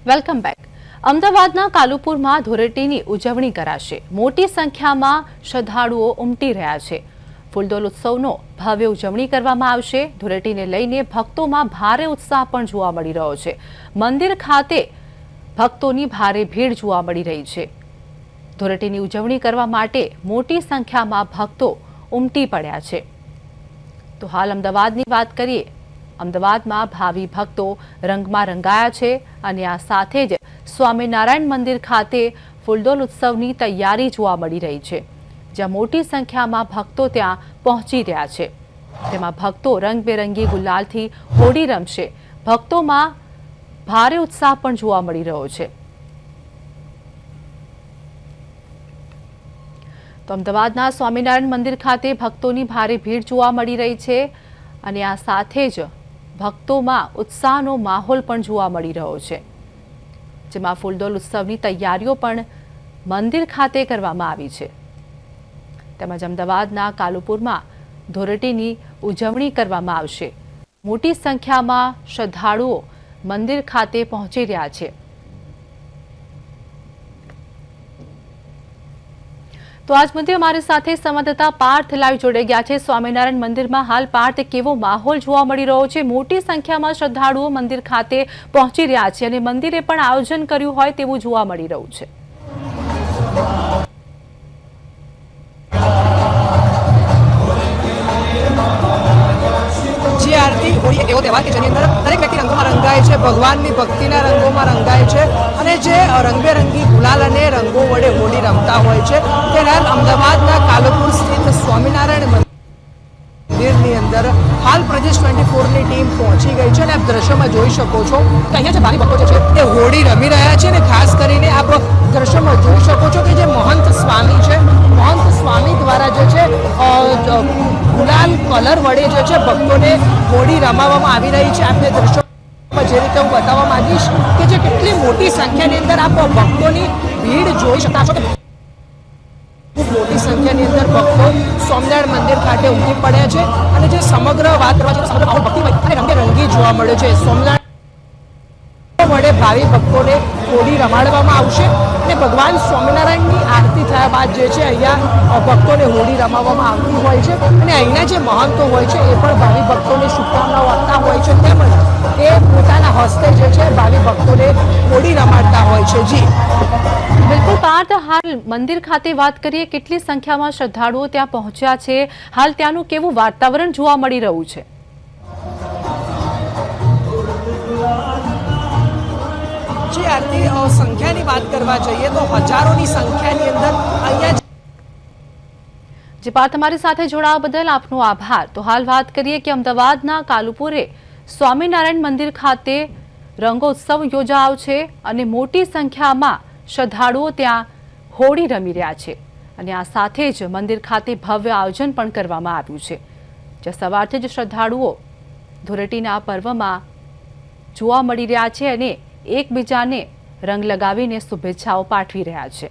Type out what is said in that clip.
Welcome back. અમદાવાદના કાલુપુરમાં ધૂળેટીની ઉજવણી કરાશે. મોટી સંખ્યામાં શ્રદ્ધાળુઓ ઉમટી રહ્યા છે. ફૂલદોલ ઉત્સવનો ભવ્ય ઉજવણી કરવામાં આવશે. ધૂળેટીને લઈને ભક્તોમાં ભારે ઉત્સાહ પણ જોવા મળી રહ્યો છે. મંદિર ખાતે ભક્તોની ભારે ભીડ જોવા મળી રહી છે. ધૂળેટીની ઉજવણી કરવા માટે મોટી સંખ્યામાં ભક્તો ઉમટી પડ્યા છે. તો હાલ અમદાવાદની વાત કરીએ. અમદાવાદમાં ભાવિ ભક્તો રંગમાં રંગાયા છે અને આ સાથે જ સ્વામિનારાયણ મંદિર ખાતે ફૂલદોલ ઉત્સવની તૈયારી જોવા મળી રહી છે, જ્યાં મોટી સંખ્યામાં ભક્તો ત્યાં પહોંચી રહ્યા છે. તેમાં ભક્તો રંગબેરંગી ગુલાલથી હોળી રમશે. ભક્તોમાં ભારે ઉત્સાહ પણ જોવા મળી રહ્યો છે. તો અમદાવાદના સ્વામિનારાયણ મંદિર ખાતે ભક્તોની ભારે ભીડ જોવા મળી રહી છે અને આ સાથે જ ભક્તોમાં ઉત્સાહનો માહોલ પણ જોવા મળી રહ્યો છે, જેમાં ફૂલદોલ ઉત્સવની તૈયારીઓ પણ મંદિર ખાતે કરવામાં આવી છે. તેમજ અમદાવાદના કાલુપુરમાં ધૂળેટીની ઉજવણી કરવામાં આવશે. મોટી સંખ્યામાં શ્રદ્ધાળુઓ મંદિર ખાતે પહોંચી રહ્યા છે. તો આજ મુદ્દે અમારી સાથે સંવાદદાતા પાર્થ લાઈવ જોડાઈ ગયા છે. સ્વામિનારાયણ મંદિરમાં હાલ પાર્થ કેવો માહોલ જોવા મળી રહ્યો છે? મોટી સંખ્યામાં શ્રદ્ધાળુઓ મંદિર ખાતે પહોંચી રહ્યા છે અને મંદિરે પણ આયોજન કર્યું હોય તેવું જોવા મળી રહ્યું છે. આરતી હોળી એક એવો તહેવાર કે જેની અંદર દરેક વ્યક્તિ રંગોમાં રંગાય છે, ભગવાનની ભક્તિના રંગોમાં રંગાય છે અને જે રંગબેરંગી ગુલાલ અને રંગો વડે હોળી રમતા હોય છે. ત્યારે અમદાવાદના કાલુપુર સ્થિત સ્વામિનારાયણ મંદિરની અંદર હાલ પ્રદેશ 24ની ટીમ પહોંચી ગઈ છે અને આપ દ્રશ્યમાં જોઈ શકો છો કે અહીંયા જે ભાવિ ભક્તો છે તે હોળી રમી રહ્યા છે અને ખાસ કરીને આપ દ્રશ્યમાં જોઈ શકો છો કે જે મહંત સ્વામી છે, મહંત સ્વામી દ્વારા જે છે ગુલાલ કલર વડે જે છે ભક્તોને હોળી રમાવવામાં આવી રહી છે. આપને દ્રશ્યોમાં જે રીતે હું બતાવવા માંગીશ કે જે કેટલી મોટી સંખ્યાની અંદર આપ ભક્તોની ભીડ જોઈ શકતા છો. ખૂબ મોટી સંખ્યાની અંદર ભક્તો સ્વામિનારાયણ મંદિર ખાતે ઉમટી પડ્યા છે અને જે સમગ્ર વાત કરવા છે સમગ્ર માહોલ ભક્તિમય અને રંગબેરંગી જોવા મળે છે. સ્વામિનારાયણ વડે ભાવિ ભક્તોને હોળી રમાડવામાં આવશે અને ભગવાન સ્વામિનારાયણની આરતી થયા બાદ જે છે અહીંયા ભક્તોને હોળી રમાવવામાં આવતી હોય છે અને અહીંના જે મહંતો હોય છે એ પણ ભાવિ ભક્તોને શુભકામનાઓ આપતા હોય છે, તેમજ એ પોતાના હસ્તે જે છે ભાવિ ભક્તોને હોળી રમાડતા હોય છે. જી બિલકુલ પાર્થ, હાલ મંદિર ખાતે વાત કરીએ, કેટલી સંખ્યામાં શ્રદ્ધાળુઓ ત્યાં પહોંચ્યા છે? હાલ ત્યાંનું કેવું વાતાવરણ જોવા મળી રહ્યું છે? જી આરતી, સંખ્યાની વાત કરવા જઈએ તો હજારોની સંખ્યાની અંદર અહીંયા જે પાર્થ તમારી સાથે જોડાવા બદલ આપનો આભાર. તો હાલ વાત કરીએ કે અમદાવાદના કાલુપુરે સ્વામિનારાયણ મંદિર ખાતે રંગોત્સવ યોજાયો છે અને મોટી સંખ્યામાં શ્રદ્ધાળુઓ ત્યાં હોળી રમી રહ્યા છે અને આ સાથે જ મંદિર ખાતે ભવ્ય આયોજન પણ કરવામાં આવ્યું છે, જે સવારથી જ શ્રદ્ધાળુઓ ધૂળેટીના પર્વમાં જોવા મળી રહ્યા છે અને એકબીજાને રંગ લગાવીને શુભેચ્છાઓ પાઠવી રહ્યા છે.